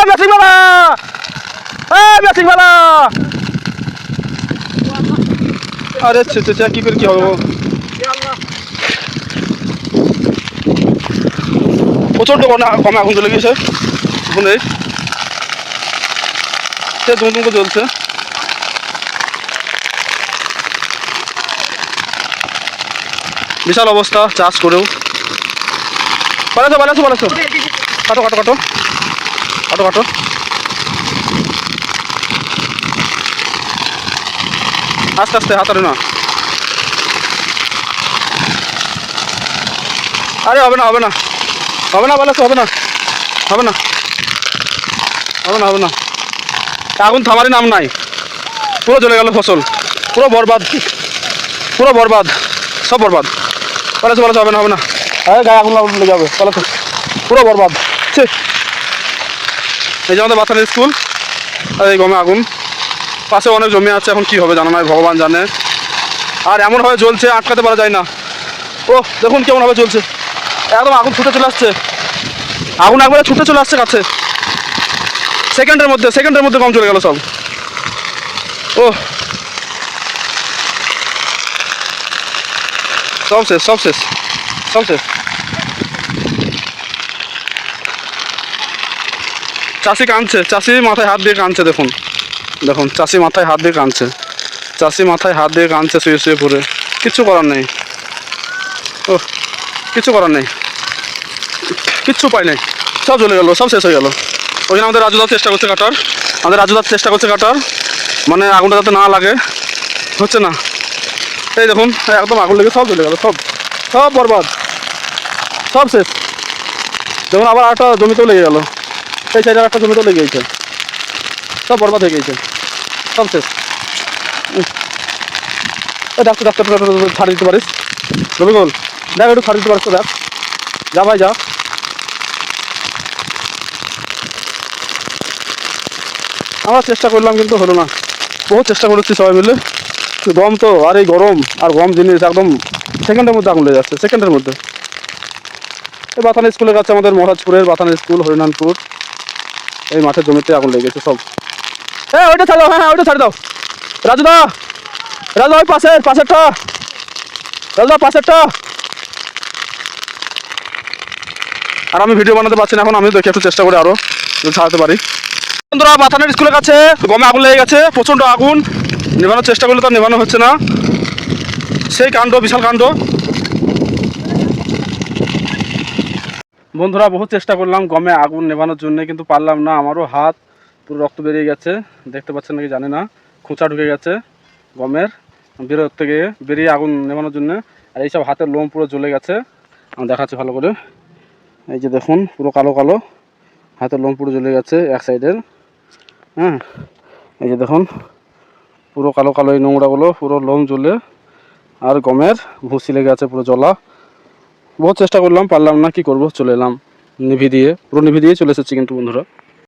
মেশিং বালা মেশিং বালা আরে কি করে কি হবে প্রচন্ড কমে আগুন চলে গিয়েছে এখন এই সে দুম করে জ্বলছে বিশাল অবস্থা চাষ করেও পালাছো কাটো কাটো কাটো কাটো কাটো আস্তে আস্তে হাতারে না আরে হবে না পালাছো হবে না আগুন থামারই নাম নাই পুরো জ্বলে গেল ফসল পুরো বরবাদ সব বরবাদ পালাছো হবে না আরে গায়ে আগুন লেগে যাবে পালাছো পুরো বরবাদ এই যে আমাদের বাথানের স্কুল আর এই গমে আগুন পাশে অনেক জমি আছে এখন কি হবে জানা নাই ভগবান জানে আর এমনভাবে জ্বলছে আটকাতে পারা যায় না ও দেখুন কেমনভাবে জ্বলছে একদম আগুন ছুটে চলে আসছে আগুন একবারে ছুটে চলে আসছে কাছে সেকেন্ডের মধ্যে কম চলে গেল সব ও সব শেষ চাষি কাঁদছে চাষি মাথায় হাত দিয়ে কাঁদছে দেখুন চাষি মাথায় হাত দিয়ে কাঁদছে শুয়ে পড়ে কিচ্ছু করার নেই ও কিচ্ছু করার নেই কিচ্ছু উপায় নেই সব চলে গেল সব শেষ হয়ে গেল ওইখানে আমাদের রাজুদার চেষ্টা করছে কাটার মানে আগুনটা যাতে না লাগে হচ্ছে না এই দেখুন একদম আগুন লেগে সব চলে গেল সব বরবাদ সব শেষ দেখুন আবার একটা জমিতেও লেগে গেল এই সাইডের একটা জমিতেও লেগে গেছে সব বরবাদ হয়ে গেছে সব শেষ ডাক্তার ছাড় দিতে পারিস রবিকুল দেখ একটু ছাড় দিতে পারিস তো দেখ যা ভাই যা আমরা চেষ্টা করলাম কিন্তু হলো না বহুত চেষ্টা করেছি সবাই মিলে গম তো আর এই গরম আর গম জিনিস একদম সেকেন্ডের মধ্যে আগুন লেগে যাচ্ছে সেকেন্ডের মধ্যে এই বাথান স্কুলের কাছে আমাদের মহারাজপুরের বাথান স্কুল হরিনানপুর এই মাঠের জমিতে আগুন লেগে গেছে সব ওইটা ছাড় দাও হ্যাঁ ওইটা ছাড় দাও রাজুদা ওই পাশেরটা আর আমি ভিডিও বানাতে পারছি না এখন আমি দেখি একটু চেষ্টা করে আরো ছাড়াতে পারি বন্ধুরা বাথানের স্কুলের কাছে গমে আগুন লেগে গেছে প্রচণ্ড আগুন নেভানোর চেষ্টা করলে তো নেভানো হচ্ছে না সেই কাণ্ড বিশাল কাণ্ড বন্ধুরা বহু চেষ্টা করলাম গমে আগুন নেভানোর জন্য কিন্তু পারলাম না আমারও হাত পুরো রক্ত বেরিয়ে গেছে দেখতে পাচ্ছেন নাকি জানি না খোঁচা ঢুকে গেছে গমের বেরিয়ে আগুন নেভানোর জন্য আর এইসব হাতের লোম পুরো জ্বলে গেছে আমি দেখাচ্ছি ভালো করে এই যে দেখুন পুরো কালো হাতের লোম পুরো জ্বলে গেছে এক সাইডের হ্যাঁ এই যে দেখুন পুরো কালো এই নোংরাগুলো পুরো লোম জ্বলে আর গমের ভুসি লেগে আছে পুরো জ্বলা বহুত চেষ্টা করলাম পারলাম না কি করব চলে এলাম পুরো নিভি দিয়ে চলে এসেছি কিন্তু বন্ধুরা